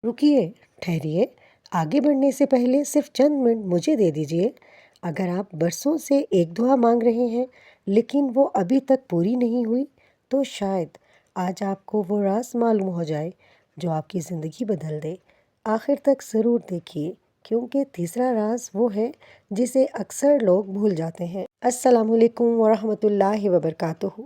رکیے، ٹھہریے، آگے بڑھنے سے پہلے صرف چند منٹ مجھے دے دیجیے۔ اگر آپ برسوں سے ایک دعا مانگ رہے ہیں لیکن وہ ابھی تک پوری نہیں ہوئی، تو شاید آج آپ کو وہ راز معلوم ہو جائے جو آپ کی زندگی بدل دے۔ آخر تک ضرور دیکھیے، کیونکہ تیسرا راز وہ ہے جسے اکثر لوگ بھول جاتے ہیں۔ السلام علیکم ورحمۃ اللہ وبرکاتہ۔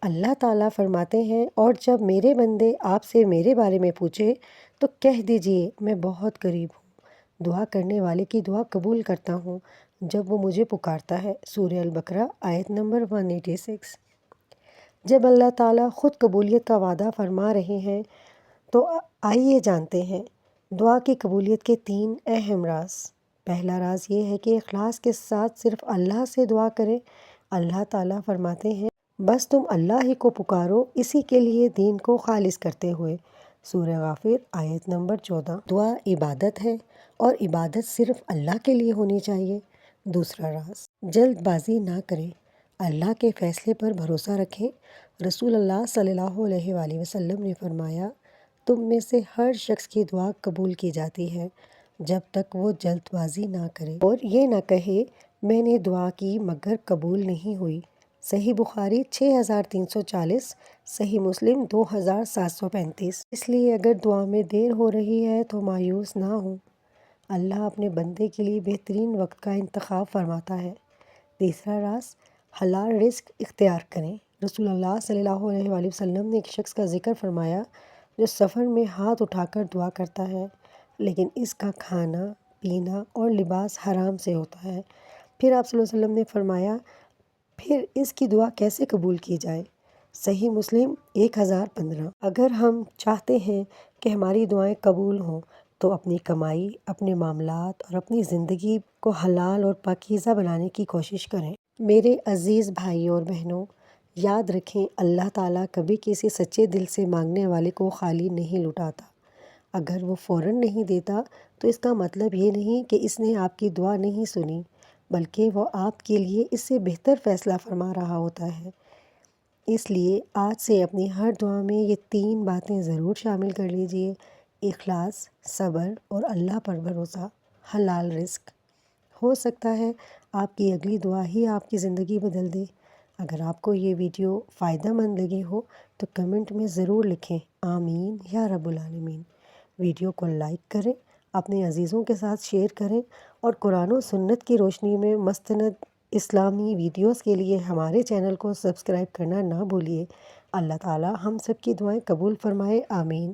اللہ تعالیٰ فرماتے ہیں، اور جب میرے بندے آپ سے میرے بارے میں پوچھے تو کہہ دیجئے میں بہت قریب ہوں، دعا کرنے والے کی دعا قبول کرتا ہوں جب وہ مجھے پکارتا ہے۔ سورہ البقرہ آیت نمبر 186۔ جب اللہ تعالیٰ خود قبولیت کا وعدہ فرما رہے ہیں تو آئیے جانتے ہیں دعا کی قبولیت کے 3 اہم راز۔ پہلا راز یہ ہے کہ اخلاص کے ساتھ صرف اللہ سے دعا کریں۔ اللہ تعالیٰ فرماتے ہیں، بس تم اللہ ہی کو پکارو اسی کے لیے دین کو خالص کرتے ہوئے۔ سورہ غافر آیت نمبر 14۔ دعا عبادت ہے اور عبادت صرف اللہ کے لیے ہونی چاہیے۔ دوسرا راز، جلد بازی نہ کریں، اللہ کے فیصلے پر بھروسہ رکھیں۔ رسول اللہ صلی اللہ علیہ وآلہ وسلم نے فرمایا، تم میں سے ہر شخص کی دعا قبول کی جاتی ہے جب تک وہ جلد بازی نہ کرے اور یہ نہ کہے میں نے دعا کی مگر قبول نہیں ہوئی۔ صحیح بخاری 6340، صحیح مسلم 2735۔ اس لیے اگر دعا میں دیر ہو رہی ہے تو مایوس نہ ہوں، اللہ اپنے بندے کے لیے بہترین وقت کا انتخاب فرماتا ہے۔ تیسرا راز، حلال رزق اختیار کریں۔ رسول اللہ صلی اللہ علیہ وآلہ وسلم نے ایک شخص کا ذکر فرمایا جو سفر میں ہاتھ اٹھا کر دعا کرتا ہے لیکن اس کا کھانا، پینا اور لباس حرام سے ہوتا ہے۔ پھر آپ صلی اللہ علیہ وسلم نے فرمایا، پھر اس کی دعا کیسے قبول کی جائے؟ صحیح مسلم 1015۔ اگر ہم چاہتے ہیں کہ ہماری دعائیں قبول ہوں تو اپنی کمائی، اپنے معاملات اور اپنی زندگی کو حلال اور پاکیزہ بنانے کی کوشش کریں۔ میرے عزیز بھائیوں اور بہنوں، یاد رکھیں اللہ تعالیٰ کبھی کسی سچے دل سے مانگنے والے کو خالی نہیں لوٹاتا۔ اگر وہ فوراً نہیں دیتا تو اس کا مطلب یہ نہیں کہ اس نے آپ کی دعا نہیں سنی، بلکہ وہ آپ کے لیے اس سے بہتر فیصلہ فرما رہا ہوتا ہے۔ اس لیے آج سے اپنی ہر دعا میں یہ 3 باتیں ضرور شامل کر لیجئے: اخلاص، صبر اور اللہ پر بھروسہ، حلال رزق۔ ہو سکتا ہے آپ کی اگلی دعا ہی آپ کی زندگی بدل دے۔ اگر آپ کو یہ ویڈیو فائدہ مند لگی ہو تو کمنٹ میں ضرور لکھیں آمین یا رب العالمین۔ ویڈیو کو لائک کریں، اپنے عزیزوں کے ساتھ شیئر کریں اور قرآن و سنت کی روشنی میں مستند اسلامی ویڈیوز کے لیے ہمارے چینل کو سبسکرائب کرنا نہ بھولیے۔ اللہ تعالیٰ ہم سب کی دعائیں قبول فرمائے، آمین۔